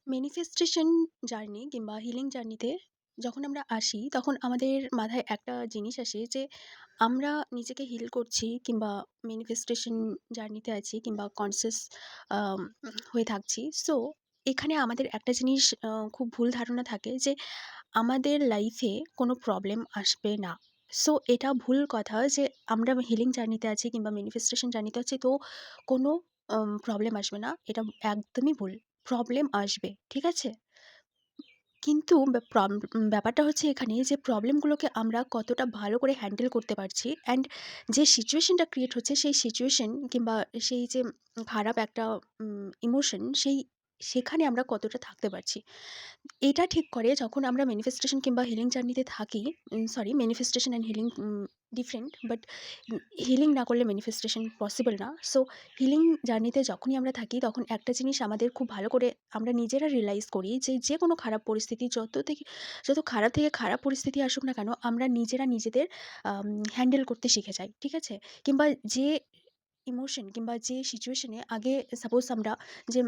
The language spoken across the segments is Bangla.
ম্যানিফেস্টেশন জার্নি কিংবা হিলিং জার্নিতে যখন আমরা আসি তখন আমাদের মাথায় একটা জিনিস আসে যে আমরা নিজেকে হিল করছি কিংবা ম্যানিফেস্টেশন জার্নিতে আছি কিংবা কনসিয়াস হয়ে থাকছি। সো এখানে আমাদের একটা জিনিস খুব ভুল ধারণা থাকে যে আমাদের লাইফে কোনো প্রবলেম আসবে না। সো এটা ভুল কথা যে আমরা হিলিং জার্নিতে আছি কিংবা ম্যানিফেস্টেশন জার্নিতে আছি তো কোনো প্রবলেম আসবে না। এটা একদমই ভুল। প্রবলেম আসবে। ঠিক আছে? কিন্তু ব্যাপারটা হচ্ছে এখানে যে প্রবলেমগুলোকে আমরা কতটা ভালো করে হ্যান্ডেল করতে পারছি অ্যান্ড যে সিচুয়েশনটা ক্রিয়েট হচ্ছে সেই সিচুয়েশন কিংবা সেই যে খারাপ একটা ইমোশন সেখানে আমরা কতটা থাকতে পারছি। এটা ঠিক করে যখন আমরা ম্যানিফেস্টেশন কিংবা হিলিং জার্নিতে থাকি। Sorry, manifestation and healing different, but healing না করলে ম্যানিফেস্টেশন পসিবল না। সো হিলিং জার্নিতে যখনই আমরা থাকি তখন একটা জিনিস আমাদের খুব ভালো করে আমরা নিজেরা রিয়ালাইজ করি যে যে কোনো খারাপ পরিস্থিতি যত খারাপ থেকে খারাপ পরিস্থিতি আসুক না কেন আমরা নিজেরা নিজেদের হ্যান্ডেল করতে শিখে যাই। ঠিক আছে? কিংবা যে ইমোশন কিংবা যে সিচুয়েশনে আগে সাপোজ আমরা যে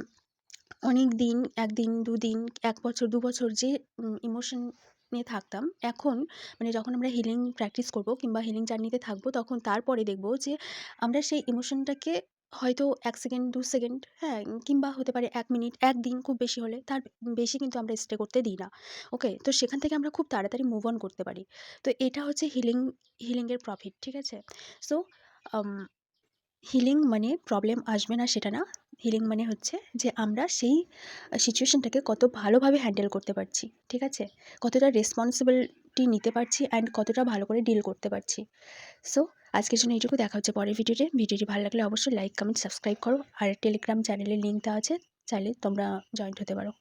অনেক দিন, ১ দিন, ২ দিন, ১ বছর, ২ বছর যে ইমোশন নিয়ে থাকতাম, এখন মানে যখন আমরা হিলিং প্র্যাকটিস করব কিংবা হিলিং জার্নিতে থাকবো, তখন তারপরে দেখব যে আমরা সেই ইমোশনটাকে হয়তো ১ সেকেন্ড, ২ সেকেন্ড, হ্যাঁ? কিংবা হতে পারে ১ মিনিট, ১ দিন খুব বেশি হলে, তার বেশি কিন্তু আমরা স্টে করতে দিই না। ওকে? তো সেখান থেকে আমরা খুব তাড়াতাড়ি মুভ অন করতে পারি। তো এটা হচ্ছে হিলিং এর প্রফিট। ঠিক আছে? সো আম হিলিং মানে প্রবলেম আসবে না সেটা না। হিলিং মানে হচ্ছে যে আমরা সেই সিচুয়েশনটাকে কত ভালোভাবে হ্যান্ডেল করতে পারছি। ঠিক আছে? কতটা রেসপনসিবিলিটি নিতে পারছি অ্যান্ড কতটা ভালো করে ডিল করতে পারছি। সো আজকের জন্য এইটুকু। দেখা হচ্ছে পরের ভিডিওতে। ভিডিওটি ভালো লাগলে অবশ্যই লাইক, কমেন্ট, সাবস্ক্রাইব করো। আর টেলিগ্রাম চ্যানেলের লিঙ্ক দেওয়া আছে। চাইলে তোমরা জয়েন্ট হতে পারো।